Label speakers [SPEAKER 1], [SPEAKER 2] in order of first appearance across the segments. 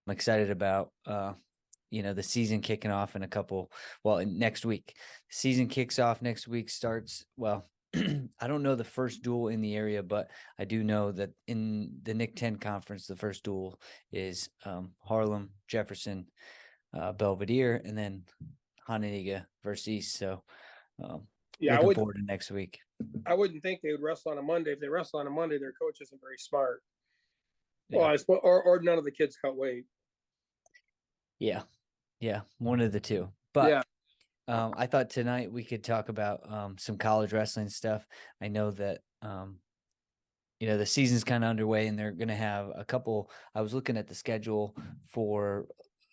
[SPEAKER 1] I'm excited about the season kicking off in next week. Season kicks off next week, starts, I don't know the first duel in the area, but I do know that in the Nick 10 conference, the first duel is Harlem, Jefferson, Belvedere, and then Hononegah versus East. So
[SPEAKER 2] Yeah,
[SPEAKER 1] looking forward to next week.
[SPEAKER 2] I wouldn't think they would wrestle on a Monday. If they wrestle on a Monday, their coach isn't very smart.
[SPEAKER 1] Yeah.
[SPEAKER 2] Well, I suppose, or none of the kids cut weight.
[SPEAKER 1] Yeah. Yeah. One of the two. But
[SPEAKER 2] Yeah.
[SPEAKER 1] I thought tonight we could talk about some college wrestling stuff. I know that the season's kind of underway, and they're going to have a couple. I was looking at the schedule for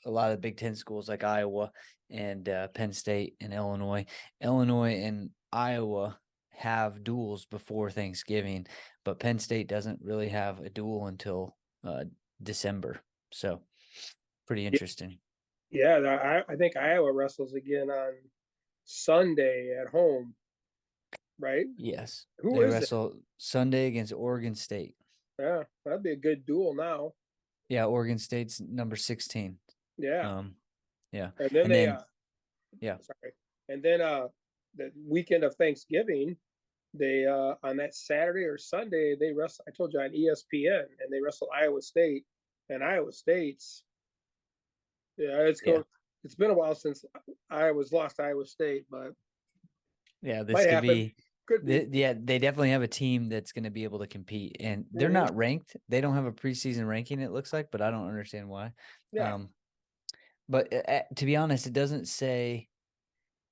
[SPEAKER 1] a lot of the Big Ten schools like Iowa and Penn State and Illinois. Illinois and Iowa have duels before Thanksgiving, but Penn State doesn't really have a duel until December. So pretty interesting.
[SPEAKER 2] Yeah, I think Iowa wrestles again on Sunday at home, right?
[SPEAKER 1] Yes,
[SPEAKER 2] Who
[SPEAKER 1] they
[SPEAKER 2] is it?
[SPEAKER 1] wrestle Sunday against Oregon State.
[SPEAKER 2] Yeah, that'd be a good duel now.
[SPEAKER 1] Yeah, Oregon State's number 16.
[SPEAKER 2] Yeah,
[SPEAKER 1] Um, yeah,
[SPEAKER 2] and then
[SPEAKER 1] and
[SPEAKER 2] they
[SPEAKER 1] then yeah,
[SPEAKER 2] sorry, and then the weekend of Thanksgiving, they on that Saturday or Sunday they wrestle. I told you on ESPN, and they wrestle Iowa State, and Iowa State's it's
[SPEAKER 1] yeah,
[SPEAKER 2] go. It's been a while since Iowa's lost Iowa State, but
[SPEAKER 1] yeah. This
[SPEAKER 2] might
[SPEAKER 1] could
[SPEAKER 2] happen.
[SPEAKER 1] be.
[SPEAKER 2] Could be.
[SPEAKER 1] Yeah, they definitely have a team that's going to be able to compete, and they're
[SPEAKER 2] Mm-hmm.
[SPEAKER 1] not ranked. They don't have a preseason ranking. It looks like, but I don't understand why.
[SPEAKER 2] Yeah.
[SPEAKER 1] But to be honest, it doesn't say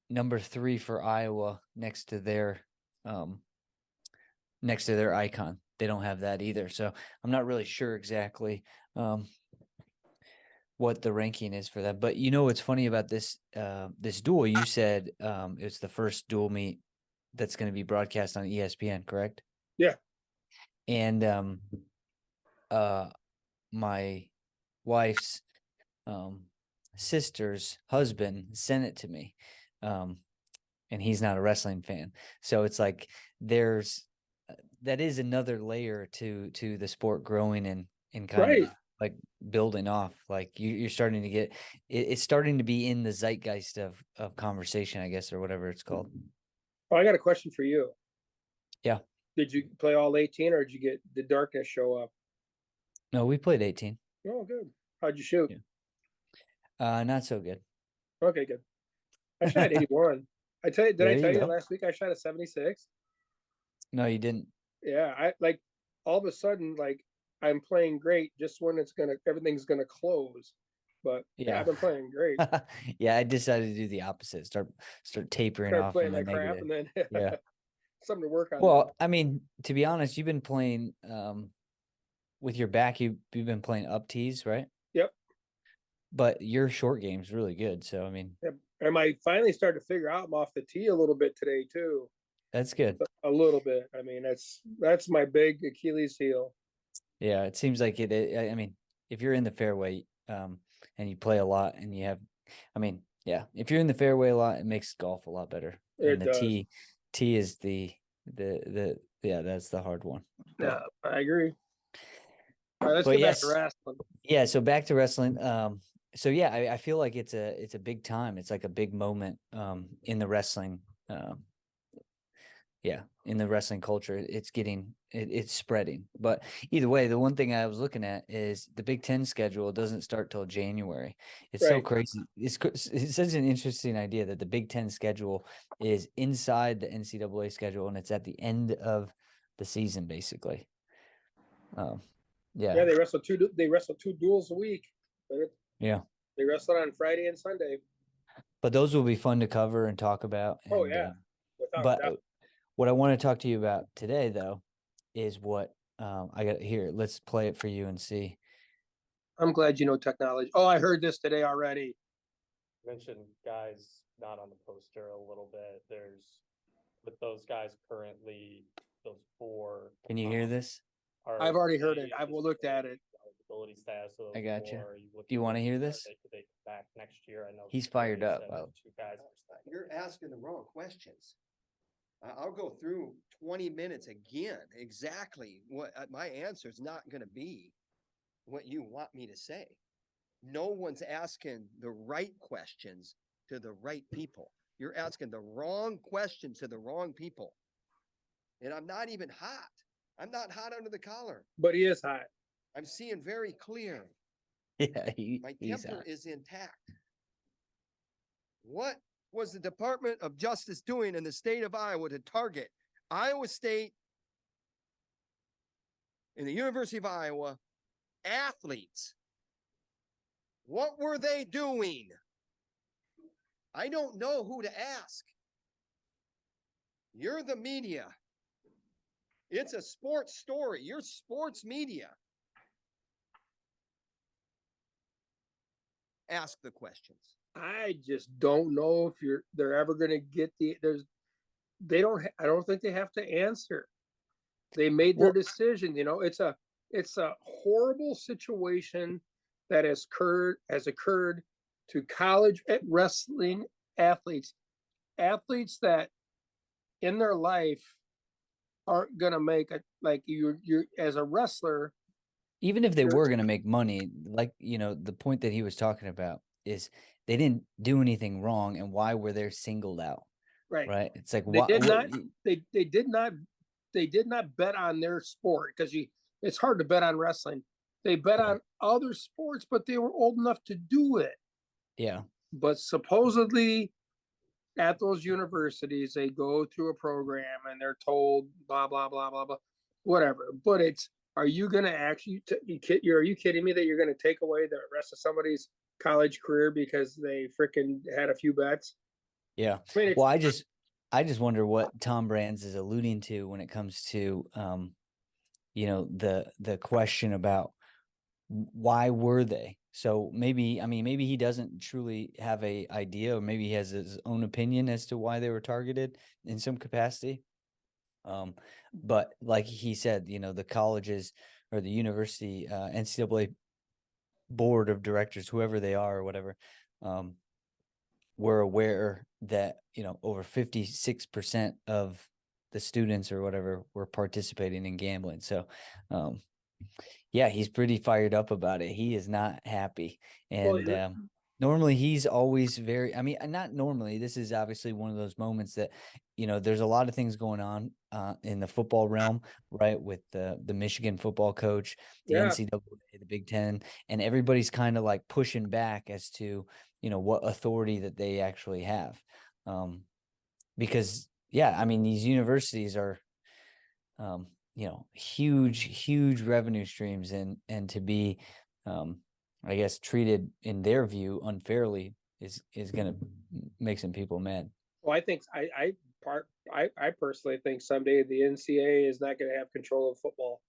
[SPEAKER 1] number 3 for Iowa um next to their icon. They don't have that either. So I'm not really sure exactly what the ranking is for that. But what's funny about this duel? You said it's the first dual meet that's going to be broadcast on ESPN, correct?
[SPEAKER 2] Yeah.
[SPEAKER 1] And my wife's sister's husband sent it to me. And he's not a wrestling fan. So it's like there's that is another layer to the sport growing and kind
[SPEAKER 2] Right.
[SPEAKER 1] of like building off. Like you're starting to get it's starting to be in the zeitgeist of conversation, I guess, or whatever it's called.
[SPEAKER 2] Oh, I got a question for you.
[SPEAKER 1] Yeah.
[SPEAKER 2] Did you play all 18, or did Darkness show up?
[SPEAKER 1] No, we played 18.
[SPEAKER 2] Oh, good. How'd you shoot?
[SPEAKER 1] Yeah. Not so good.
[SPEAKER 2] Okay, good. I shot 81. Did I
[SPEAKER 1] There
[SPEAKER 2] tell
[SPEAKER 1] you
[SPEAKER 2] you
[SPEAKER 1] go.
[SPEAKER 2] last week I shot a 76?
[SPEAKER 1] No, you didn't.
[SPEAKER 2] Yeah, I like all of a sudden like I'm playing great just when everything's gonna close. But yeah, I've
[SPEAKER 1] Yeah.
[SPEAKER 2] been playing great.
[SPEAKER 1] Yeah, I decided to do the opposite. Start tapering
[SPEAKER 2] Start
[SPEAKER 1] off
[SPEAKER 2] playing
[SPEAKER 1] from the
[SPEAKER 2] like crap,
[SPEAKER 1] negative.
[SPEAKER 2] and then
[SPEAKER 1] Yeah.
[SPEAKER 2] something to work on then.
[SPEAKER 1] Well, I mean, to be honest, you've been playing with your back, you've been playing up tees, right?
[SPEAKER 2] Yep.
[SPEAKER 1] But your short game's really good. So I mean,
[SPEAKER 2] Yep. And I finally started to figure out I'm off the tee a little bit today too.
[SPEAKER 1] that's good.
[SPEAKER 2] A little bit. I mean, that's my big Achilles heel.
[SPEAKER 1] Yeah, it seems like I mean, if you're in the fairway, and you play a lot, and you have, I mean, yeah, if you're in the fairway a lot, it makes golf a lot better. And
[SPEAKER 2] It
[SPEAKER 1] the
[SPEAKER 2] does.
[SPEAKER 1] tee is yeah, that's the hard one.
[SPEAKER 2] Yeah, I agree. All right, let's
[SPEAKER 1] But
[SPEAKER 2] get back to
[SPEAKER 1] yes,
[SPEAKER 2] wrestling.
[SPEAKER 1] yeah. So back to wrestling. So yeah, I feel like it's a big time. It's like a big moment in the wrestling yeah, in the wrestling culture. It's spreading. But either way, the one thing I was looking at is the Big Ten schedule doesn't start till January. It's so
[SPEAKER 2] Right.
[SPEAKER 1] crazy. It's such an interesting idea that the Big Ten schedule is inside the NCAA schedule, and it's at the end of the season, basically. Um,
[SPEAKER 2] Yeah,
[SPEAKER 1] yeah,
[SPEAKER 2] they wrestle two duels a week.
[SPEAKER 1] yeah.
[SPEAKER 2] They wrestle on Friday and Sunday.
[SPEAKER 1] But those will be fun to cover and talk about.
[SPEAKER 2] Oh
[SPEAKER 1] And
[SPEAKER 2] yeah, without
[SPEAKER 1] but
[SPEAKER 2] doubt.
[SPEAKER 1] what I want to talk to you about today, though, is what I got here. Let's play it for you and see.
[SPEAKER 2] I'm glad you know technology. Oh, I heard this today already.
[SPEAKER 3] Mentioned guys not on the poster a little bit. There's with those guys currently, those four.
[SPEAKER 1] Can you hear this?
[SPEAKER 2] I've already heard it. I've looked at it.
[SPEAKER 3] Eligibility status of those
[SPEAKER 1] I got you.
[SPEAKER 3] four.
[SPEAKER 1] Do you want to hear this?
[SPEAKER 3] They come back next year. I know
[SPEAKER 1] He's fired up.
[SPEAKER 3] Two guys.
[SPEAKER 4] You're asking the wrong questions. I'll go through 20 minutes again. Exactly what my answer is not going to be what you want me to say. no one's asking the right questions to the right people. You're asking the wrong questions to the wrong people. And I'm not even hot. I'm not hot under the collar.
[SPEAKER 2] But he is hot.
[SPEAKER 4] I'm seeing very clear.
[SPEAKER 1] Yeah,
[SPEAKER 4] My
[SPEAKER 1] he's
[SPEAKER 4] temper
[SPEAKER 1] out.
[SPEAKER 4] is intact. What was the Department of Justice doing in the state of Iowa to target Iowa State and the University of Iowa athletes? What were they doing? I don't know who to ask. You're the media. It's a sports story. You're sports media. Ask the questions.
[SPEAKER 2] I just don't know if they're ever going to get I don't think they have to answer. They made their decision. It's a horrible situation that has occurred to college wrestling athletes that in their life aren't going to make it. Like you're as a wrestler,
[SPEAKER 1] Even if they
[SPEAKER 2] you're
[SPEAKER 1] were going to make money, like, the point that he was talking about is they didn't do anything wrong, and why were they singled out?
[SPEAKER 2] right.
[SPEAKER 1] Right? It's like,
[SPEAKER 2] They
[SPEAKER 1] what?
[SPEAKER 2] did not. They did not bet on their sport, because it's hard to bet on wrestling. They bet on other sports, but they were old enough to do it.
[SPEAKER 1] Yeah.
[SPEAKER 2] But supposedly at those universities, they go through a program and they're told blah blah blah blah blah, whatever. But are you going to actually? Are you kidding me that you're going to take away the rest of somebody's college career because they freaking had a few bets?
[SPEAKER 1] Yeah.
[SPEAKER 2] I mean,
[SPEAKER 1] Well, I just wonder what Tom Brands is alluding to when it comes to, the question about why were they? So maybe he doesn't truly have a idea, or maybe he has his own opinion as to why they were targeted in some capacity. But like he said, the colleges or the university, NCAA board of directors, whoever they are or whatever, were aware that, over 56% of the students or whatever were participating in gambling. So, yeah, he's pretty fired up about it. He is not happy.
[SPEAKER 2] well,
[SPEAKER 1] And normally he's always not normally. This is obviously one of those moments that, there's a lot of things going on in the football realm, right? With the Michigan football coach, the
[SPEAKER 2] yeah.
[SPEAKER 1] NCAA, the Big Ten, and everybody's kind of like pushing back as to, what authority that they actually have. Because, yeah, these universities are, huge revenue streams, and to be, I guess, treated in their view unfairly is going to make some people mad.
[SPEAKER 2] Well, I think I personally think someday the NCAA is not going to have control of football.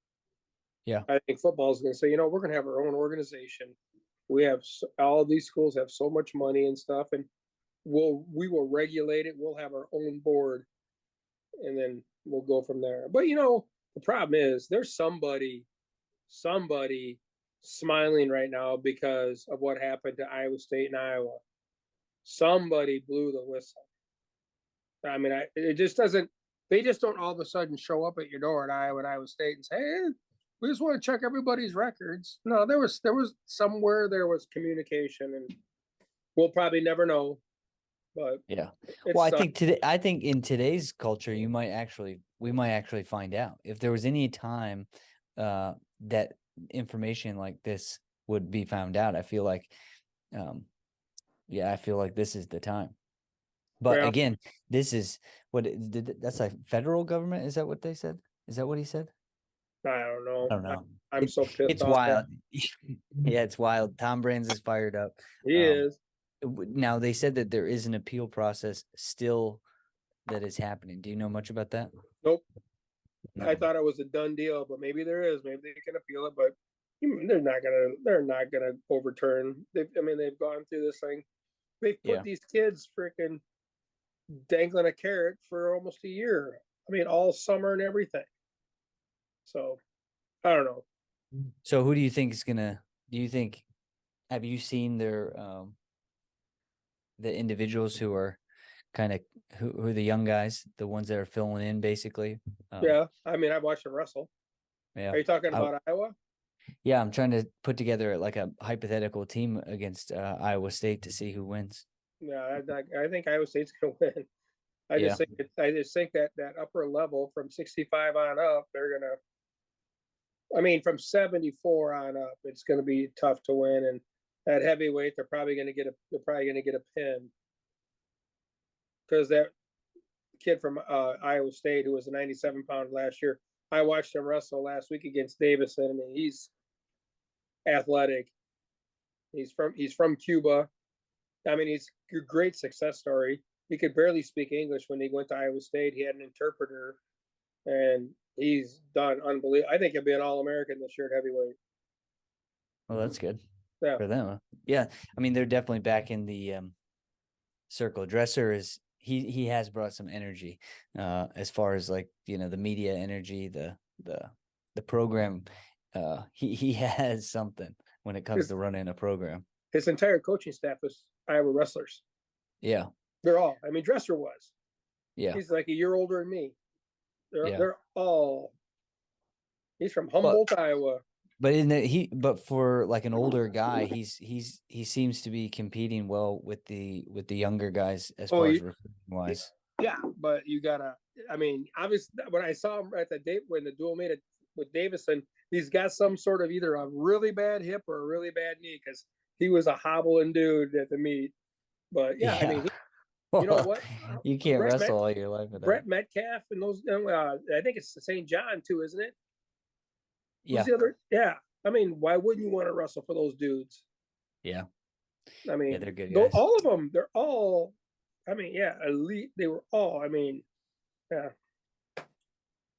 [SPEAKER 1] Yeah.
[SPEAKER 2] I think football is going to say, we're going to have our own organization. We have all these schools have so much money and stuff, and we will regulate it. We'll have our own board, and then we'll go from there. But the problem is there's somebody smiling right now because of what happened to Iowa State and Iowa. Somebody blew the whistle. It just doesn't. They just don't all of a sudden show up at your door at Iowa State and say, "Hey, we just want to check everybody's records." No, there was somewhere there was communication, and we'll probably never know. But
[SPEAKER 1] yeah, well, I think in today's culture, we might actually find out if there was any time that information like this would be found out. I feel like, I feel like this is the time. But again, this is that's a federal government. Is that what they said? Is that what he said?
[SPEAKER 2] I don't know.
[SPEAKER 1] I don't know.
[SPEAKER 2] I'm so pissed
[SPEAKER 1] It's
[SPEAKER 2] off.
[SPEAKER 1] wild. Yeah, it's wild. Tom Brands is fired up.
[SPEAKER 2] He is.
[SPEAKER 1] Now, they said that there is an appeal process still that is happening. Do you know much about that?
[SPEAKER 2] Nope.
[SPEAKER 1] No.
[SPEAKER 2] I thought it was a done deal, but maybe there is. Maybe they can appeal it, but they're not gonna overturn. They've gone through this thing. They've put these kids freaking dangling a carrot for almost a year. All summer and everything. So I don't know.
[SPEAKER 1] So who do you think is gonna? Have you seen their the individuals who are kind of who are the young guys, the ones that are filling in basically?
[SPEAKER 2] Yeah, I've watched them wrestle.
[SPEAKER 1] Yeah.
[SPEAKER 2] Are you talking about Iowa?
[SPEAKER 1] Yeah, I'm trying to put together like a hypothetical team against Iowa State to see who wins.
[SPEAKER 2] Yeah, I think Iowa State's going to win.
[SPEAKER 1] Yeah.
[SPEAKER 2] I just think that that upper level from 65 on up, they're gonna. I mean, from 74 on up, it's going to be tough to win. And at heavyweight, they're probably going to get a pin because that kid from Iowa State who was a 97-pound last year. I watched him wrestle last week against Davison. I mean, he's athletic. He's from Cuba. I mean, he's a great success story. He could barely speak English when he went to Iowa State. He had an interpreter, and he's done unbelievable. I think he'll be an All-American this year at heavyweight.
[SPEAKER 1] Well, that's good
[SPEAKER 2] Yeah,
[SPEAKER 1] for them. Yeah. I mean, they're definitely back in the circle. Dresser is he has brought some energy as far as like, the media energy, the program. He has something when it comes
[SPEAKER 2] his
[SPEAKER 1] to running a program.
[SPEAKER 2] his entire coaching staff is Iowa wrestlers.
[SPEAKER 1] Yeah.
[SPEAKER 2] They're all. I mean, Dresser was.
[SPEAKER 1] Yeah.
[SPEAKER 2] He's like a year older than me.
[SPEAKER 1] Yeah.
[SPEAKER 2] They're all. He's from
[SPEAKER 1] But
[SPEAKER 2] Humboldt, Iowa.
[SPEAKER 1] but for like an older guy, he seems to be competing well with the younger guys as
[SPEAKER 2] Oh,
[SPEAKER 1] far as recruiting wise.
[SPEAKER 2] yeah, but you gotta. I mean, obviously, when I saw him at the date when the duel made it with Davison, he's got some sort of either a really bad hip or a really bad knee because he was a hobbling dude at the meet. But yeah, I mean,
[SPEAKER 1] Yeah.
[SPEAKER 2] you know what?
[SPEAKER 1] You can't
[SPEAKER 2] Brett,
[SPEAKER 1] wrestle all your life with that.
[SPEAKER 2] Brett Metcalf and those. I think it's St. John too, isn't it?
[SPEAKER 1] Yeah.
[SPEAKER 2] Who's the other? Yeah. I mean, why wouldn't you want to wrestle for those dudes?
[SPEAKER 1] Yeah.
[SPEAKER 2] I mean,
[SPEAKER 1] Yeah, they're good guys.
[SPEAKER 2] all of them. They're all. I mean, yeah, elite. They were all. I mean, yeah.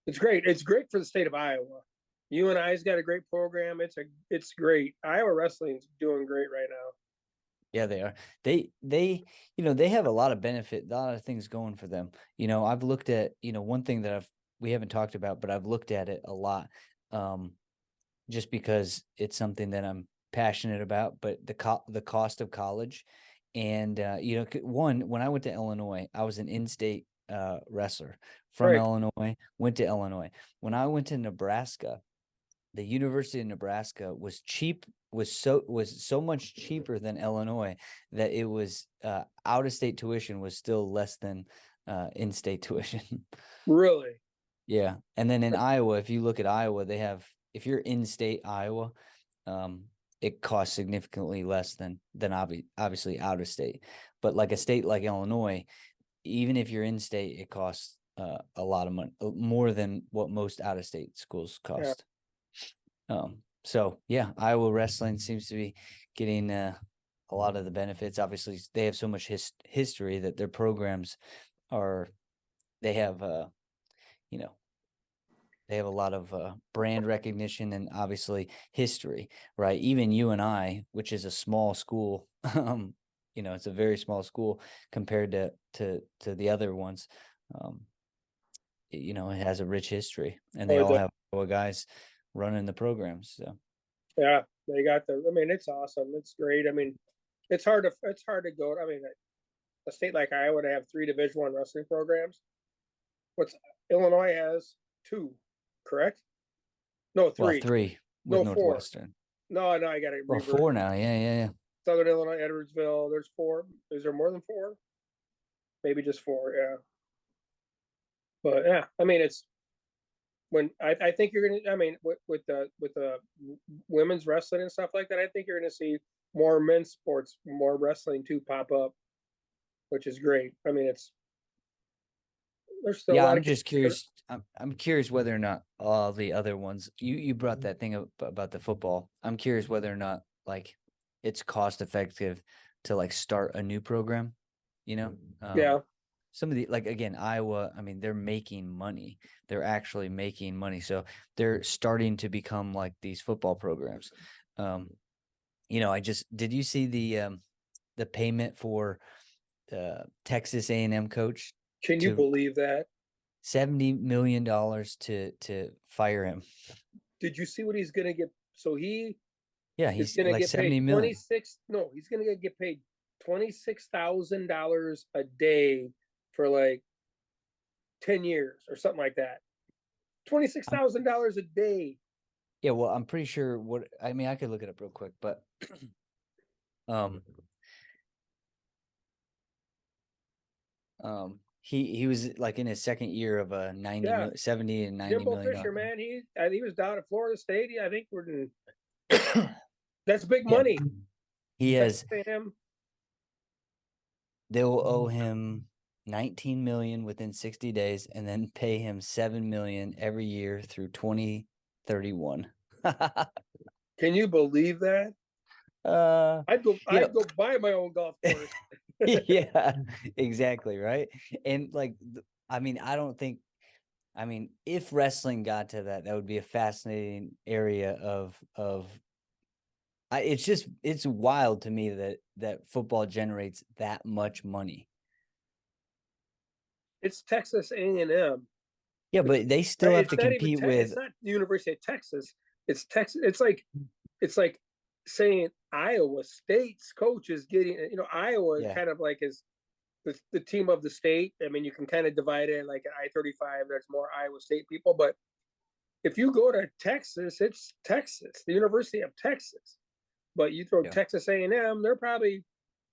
[SPEAKER 2] It's great. It's great for the state of Iowa. UNI's got a great program. It's great. Iowa wrestling's doing great right now.
[SPEAKER 1] Yeah, they are. They they have a lot of benefit, a lot of things going for them. I've looked at, one thing that we haven't talked about, but I've looked at it a lot. Just because it's something that I'm passionate about, but the cost of college and when I went to Illinois, I was an in-state wrestler from
[SPEAKER 2] Right.
[SPEAKER 1] Illinois, went to Illinois. When I went to Nebraska, the University of Nebraska was so much cheaper than Illinois that it was out of state tuition was still less than in-state tuition.
[SPEAKER 2] Really?
[SPEAKER 1] Yeah. And then in Iowa, if you look at Iowa, if you're in state Iowa, it costs significantly less than obviously out of state. But like a state like Illinois, even if you're in state, it costs a lot of money, more than what most out of state schools cost. So yeah, Iowa wrestling seems to be getting a lot of the benefits. Obviously, they have so much history that their programs they have they have a lot of brand recognition and obviously history, right? Even UNI, which is a small school, it's a very small school compared to the other ones. It has a rich history, and they all have guys running the programs. So
[SPEAKER 2] Yeah, they got the. I mean, it's awesome. It's great. I mean, it's hard to go. I mean, a state like Iowa to have 3 Division I wrestling programs. What's Illinois has 2, correct? No, 3.
[SPEAKER 1] 3 with
[SPEAKER 2] No, 4.
[SPEAKER 1] Northwestern.
[SPEAKER 2] No, I got it.
[SPEAKER 1] Well, 4 now. Yeah.
[SPEAKER 2] Southern Illinois, Edwardsville. There's 4. Is there more than 4? Maybe just 4. Yeah. But yeah, I mean, it's when I think you're gonna. I mean, with the women's wrestling and stuff like that, I think you're gonna see more men's sports, more wrestling too pop up, which is great. I mean, there's still a lot
[SPEAKER 1] I'm
[SPEAKER 2] of
[SPEAKER 1] just curious. I'm curious whether or not all the other ones you brought that thing up about the football. I'm curious whether or not like it's cost effective to like start a new program.
[SPEAKER 2] yeah.
[SPEAKER 1] Some of the like again Iowa. I mean, they're making money. They're actually making money. So they're starting to become like these football programs. Did you see the payment for Texas A&M coach?
[SPEAKER 2] Can you believe that?
[SPEAKER 1] $70 million to fire him.
[SPEAKER 2] Did you see what he's going to get? So he's
[SPEAKER 1] going
[SPEAKER 2] to
[SPEAKER 1] to
[SPEAKER 2] get
[SPEAKER 1] 70
[SPEAKER 2] paid
[SPEAKER 1] million.
[SPEAKER 2] 26. No, he's going to get paid $26,000 a day for like 10 years or something like that. $26,000 a day.
[SPEAKER 1] Yeah, well, I'm pretty sure I could look it up real quick, but um he was like in his second year of a
[SPEAKER 2] Yeah,
[SPEAKER 1] 70 and 90
[SPEAKER 2] Jimbo
[SPEAKER 1] million
[SPEAKER 2] Fisher,
[SPEAKER 1] dollar.
[SPEAKER 2] man, he was down at Florida State. I think that's big
[SPEAKER 1] Yeah.
[SPEAKER 2] money.
[SPEAKER 1] He
[SPEAKER 2] Texas
[SPEAKER 1] has
[SPEAKER 2] A&M.
[SPEAKER 1] They'll owe him 19 million within 60 days and then pay him 7 million every year through 2031.
[SPEAKER 2] Can you believe that?
[SPEAKER 1] uh you know,
[SPEAKER 2] I'd go buy my own golf course.
[SPEAKER 1] yeah, exactly, right? And like I mean, if wrestling got to that, that would be a fascinating area of it's wild to me that football generates that much money.
[SPEAKER 2] It's Texas A&M.
[SPEAKER 1] Yeah, but they still have
[SPEAKER 2] It's
[SPEAKER 1] to
[SPEAKER 2] not even
[SPEAKER 1] compete with
[SPEAKER 2] it's not the University of Texas. It's Texas. It's like saying Iowa State's coach is getting. Iowa
[SPEAKER 1] yeah,
[SPEAKER 2] kind of like is the team of the state. I mean, you can kind of divide it like I-35. There's more Iowa State people, but if you go to Texas, it's Texas, the University of Texas. But you throw
[SPEAKER 1] yeah.
[SPEAKER 2] Texas A&M, they're probably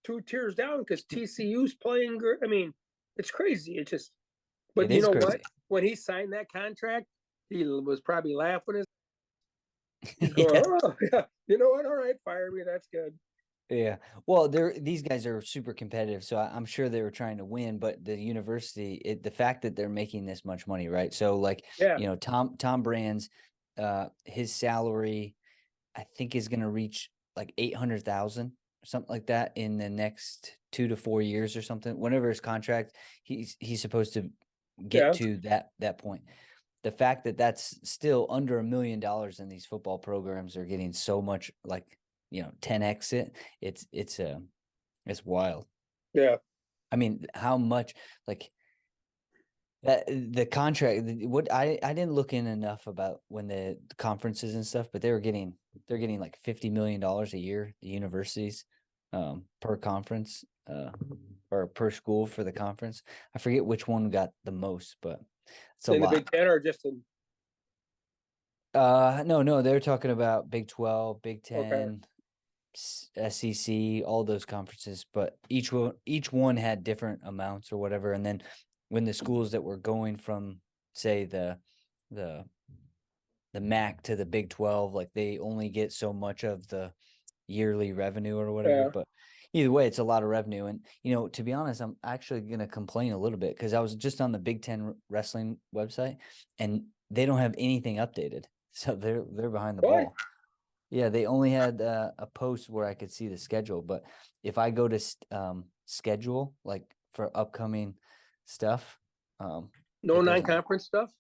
[SPEAKER 2] two tiers down because TCU's playing. I mean, it's crazy. It's just.
[SPEAKER 1] It
[SPEAKER 2] But you
[SPEAKER 1] is
[SPEAKER 2] know what?
[SPEAKER 1] crazy.
[SPEAKER 2] When he signed that contract, he was probably laughing. He's going,
[SPEAKER 1] Yeah.
[SPEAKER 2] "Oh, yeah, you know what? All right, fire me. That's good."
[SPEAKER 1] Yeah. Well, these guys are super competitive, so I'm sure they were trying to win, but the university, the fact that they're making this much money, right? So like,
[SPEAKER 2] Yeah,
[SPEAKER 1] Tom Brand's his salary I think is going to reach like 800,000 or something like that in the next 2 to 4 years or something. Whenever his contract, he's supposed to get
[SPEAKER 2] yeah,
[SPEAKER 1] to that point. The fact that that's still under $1 million and these football programs are getting so much, like 10x it's wild.
[SPEAKER 2] yeah.
[SPEAKER 1] I mean, how much, like, that the contract, what I didn't look in enough about when the conferences and stuff, but they're getting like $50 million a year, the universities, per conference, or per school for the conference. I forget which one got the most, but it's a
[SPEAKER 2] In the
[SPEAKER 1] lot.
[SPEAKER 2] Big Ten or just in
[SPEAKER 1] No, they're talking about Big 12, Big
[SPEAKER 2] okay,
[SPEAKER 1] 10, SEC, all those conferences, but each one had different amounts or whatever. And then when the schools that were going from, say, the the MAC to the Big 12, like they only get so much of the yearly revenue or whatever.
[SPEAKER 2] yeah.
[SPEAKER 1] But either way, it's a lot of revenue. And to be honest, I'm actually gonna complain a little bit because I was just on the Big Ten wrestling website and they don't have anything updated. So they're behind the
[SPEAKER 2] What?
[SPEAKER 1] ball. Yeah, they only had a post where I could see the schedule, but if I go to schedule, like for upcoming stuff,
[SPEAKER 2] No
[SPEAKER 1] it doesn't.
[SPEAKER 2] non-conference stuff?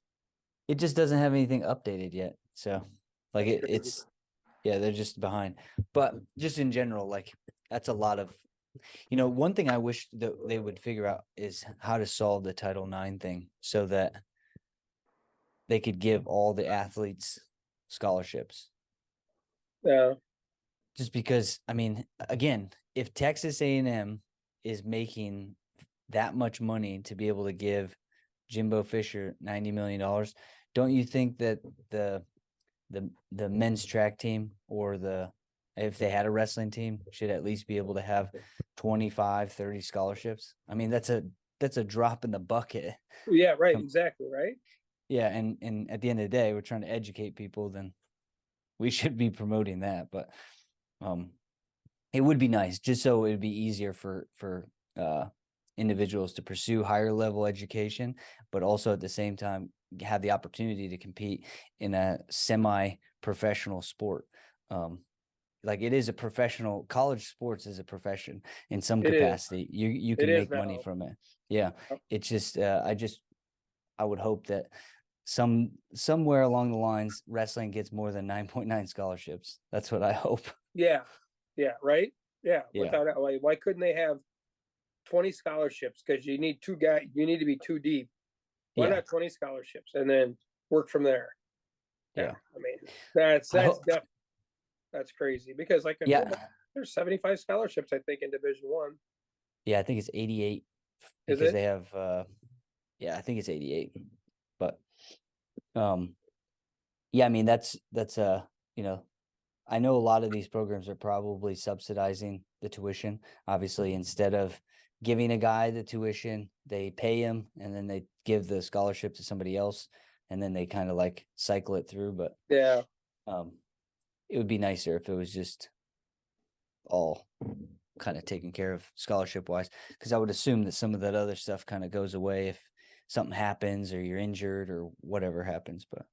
[SPEAKER 1] It just doesn't have anything updated yet. So, like
[SPEAKER 2] That's crazy.
[SPEAKER 1] it's yeah, they're just behind. But just in general, like that's a lot of. One thing I wish that they would figure out is how to solve the Title IX thing so that they could give all the athletes scholarships.
[SPEAKER 2] Yeah,
[SPEAKER 1] Just because, I mean, again, if Texas A&M is making that much money to be able to give Jimbo Fisher $90 million, don't you think that the men's track team or if they had a wrestling team should at least be able to have 25, 30 scholarships? I mean, that's a drop in the bucket.
[SPEAKER 2] yeah, right, exactly, right.
[SPEAKER 1] Yeah, and at the end of the day, we're trying to educate people, then we should be promoting that. But um it would be nice just so it would be easier for individuals to pursue higher level education, but also at the same time have the opportunity to compete in a semi-professional sport. Like it is a professional, college sports is a profession in some
[SPEAKER 2] It is.
[SPEAKER 1] capacity. You
[SPEAKER 2] It
[SPEAKER 1] can
[SPEAKER 2] is
[SPEAKER 1] make money
[SPEAKER 2] now.
[SPEAKER 1] from it. Yeah.
[SPEAKER 2] Yep.
[SPEAKER 1] It's just I would hope that somewhere along the lines wrestling gets more than 9.9 scholarships. That's what I hope.
[SPEAKER 2] Yeah, yeah, right. Yeah,
[SPEAKER 1] Yeah.
[SPEAKER 2] without why couldn't they have 20 scholarships? Because you need two guys. You need to be two deep. Why
[SPEAKER 1] Yeah.
[SPEAKER 2] not 20 scholarships and then work from there? Yeah,
[SPEAKER 1] Yeah.
[SPEAKER 2] I mean that's
[SPEAKER 1] I
[SPEAKER 2] that's
[SPEAKER 1] hope.
[SPEAKER 2] that's crazy because like in
[SPEAKER 1] Yeah.
[SPEAKER 2] football, there's 75 scholarships I think in Division One.
[SPEAKER 1] Yeah, I think it's 88
[SPEAKER 2] Is
[SPEAKER 1] because
[SPEAKER 2] it?
[SPEAKER 1] they have yeah, I think it's 88. But um Yeah, I mean, that's you know, I know a lot of these programs are probably subsidizing the tuition. Obviously, instead of giving a guy the tuition, they pay him and then they give the scholarship to somebody else and then they kind of like cycle it through. But
[SPEAKER 2] Yeah.
[SPEAKER 1] um, it would be nicer if it was just all kind of taken care of scholarship wise. Because I would assume that some of that other stuff kind of goes away if something happens or you're injured or whatever happens. But